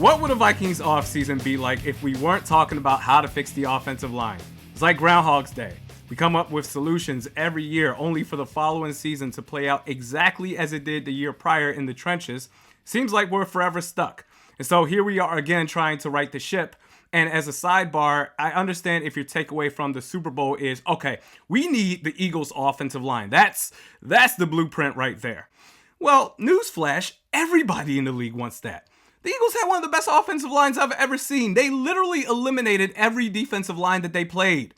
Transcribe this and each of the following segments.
What would a Vikings offseason be like if we weren't talking about how to fix the offensive line? It's like Groundhog's Day. We come up with solutions every year only for the following season to play out exactly as it did the year prior in the trenches. Seems like we're forever stuck. And so here we are again trying to right the ship. And as a sidebar, I understand if your takeaway from the Super Bowl is, okay, we need the Eagles' offensive line. That's the blueprint right there. Well, newsflash, everybody in the league wants that. The Eagles had one of the best offensive lines I've ever seen. They literally eliminated every defensive line that they played.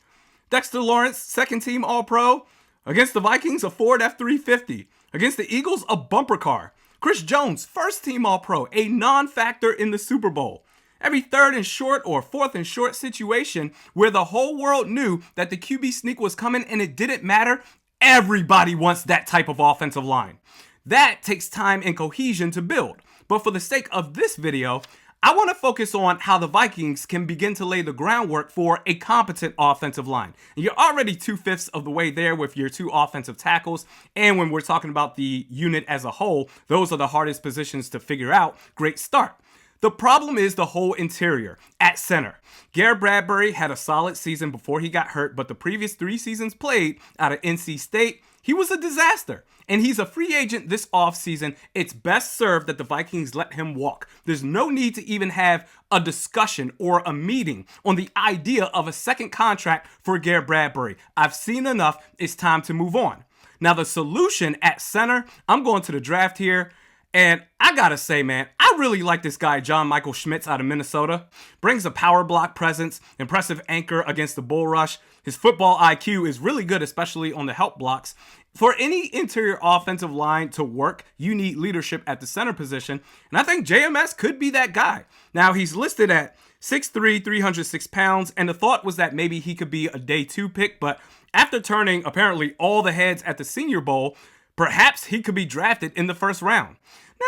Dexter Lawrence, second team All-Pro. Against the Vikings, a Ford F-350. Against the Eagles, a bumper car. Chris Jones, first team All-Pro, a non-factor in the Super Bowl. Every third and short or fourth and short situation where the whole world knew that the QB sneak was coming and it didn't matter, everybody wants that type of offensive line. That takes time and cohesion to build. But for the sake of this video, I want to focus on how the Vikings can begin to lay the groundwork for a competent offensive line. And you're already 2/5 of the way there with your two offensive tackles. And when we're talking about the unit as a whole, those are the hardest positions to figure out. Great start. The problem is the whole interior at center. Garrett Bradbury had a solid season before he got hurt, but the previous 3 seasons played out of NC State, he was a disaster. And he's a free agent this offseason. It's best served that the Vikings let him walk. There's no need to even have a discussion or a meeting on the idea of a second contract for Garrett Bradbury. I've seen enough. It's time to move on. Now, the solution at center, I'm going to the draft here. And I gotta say, man, I really like this guy, John Michael Schmitz out of Minnesota. Brings a power block presence, impressive anchor against the bull rush. His football IQ is really good, especially on the help blocks. For any interior offensive line to work, you need leadership at the center position. And I think JMS could be that guy. Now, he's listed at 6'3", 306 pounds. And the thought was that maybe he could be a day 2 pick. But after turning apparently all the heads at the Senior Bowl, perhaps he could be drafted in the first round.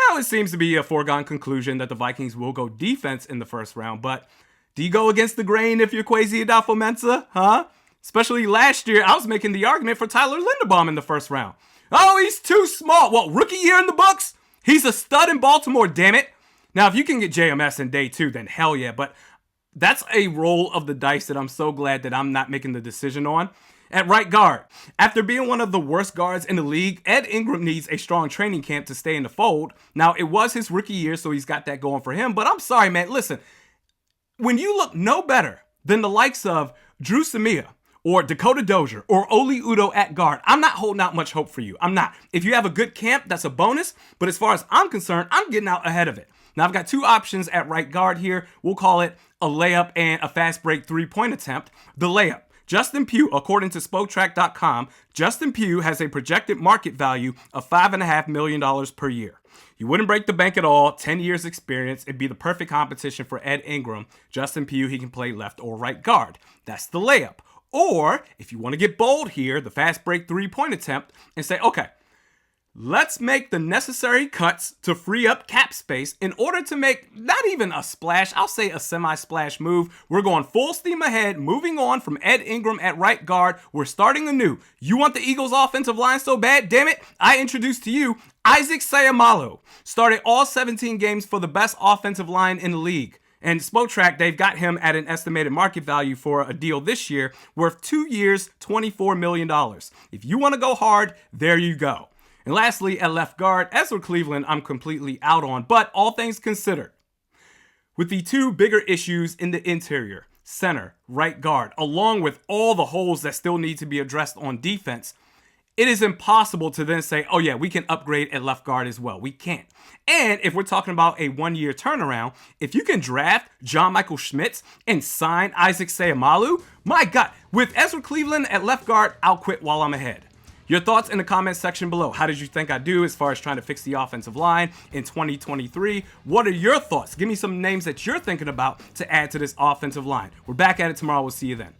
Now it seems to be a foregone conclusion that the Vikings will go defense in the first round, but do you go against the grain if you're Kwesi Adolfo-Mensah, huh? Especially last year, I was making the argument for Tyler Linderbaum in the first round. Oh, he's too small. Well, rookie year in the books? He's a stud in Baltimore, damn it. Now, if you can get JMS in day 2, then hell yeah, but that's a roll of the dice that I'm so glad that I'm not making the decision on. At right guard, after being one of the worst guards in the league, Ed Ingram needs a strong training camp to stay in the fold. Now, it was his rookie year, so he's got that going for him. But I'm sorry, man. Listen, when you look no better than the likes of Drew Samia or Dakota Dozier or Oli Udoh at guard, I'm not holding out much hope for you. I'm not. If you have a good camp, that's a bonus. But as far as I'm concerned, I'm getting out ahead of it. Now, I've got 2 options at right guard here. We'll call it a layup and a fast break 3-point attempt. The layup. Justin Pugh, according to SpokeTrack.com, Justin Pugh has a projected market value of $5.5 million per year. You wouldn't break the bank at all, 10 years experience. It'd be the perfect competition for Ed Ingram. Justin Pugh, he can play left or right guard. That's the layup. Or, if you want to get bold here, the fast break 3-point attempt and say, okay, let's make the necessary cuts to free up cap space in order to make not even a splash, I'll say a semi-splash move. We're going full steam ahead, moving on from Ed Ingram at right guard. We're starting anew. You want the Eagles offensive line so bad? Damn it. I introduced to you Isaac Seumalo. Started all 17 games for the best offensive line in the league. And SpokeTrack, they've got him at an estimated market value for a deal this year worth 2 years, $24 million. If you want to go hard, there you go. And lastly, at left guard, Ezra Cleveland, I'm completely out on, but all things considered, with the 2 bigger issues in the interior, center, right guard, along with all the holes that still need to be addressed on defense, it is impossible to then say, oh yeah, we can upgrade at left guard as well. We can't. And if we're talking about a 1-year turnaround, if you can draft John Michael Schmitz and sign Isaac Seumalo, my God, with Ezra Cleveland at left guard, I'll quit while I'm ahead. Your thoughts in the comments section below. How did you think I do as far as trying to fix the offensive line in 2023? What are your thoughts? Give me some names that you're thinking about to add to this offensive line. We're back at it tomorrow. We'll see you then.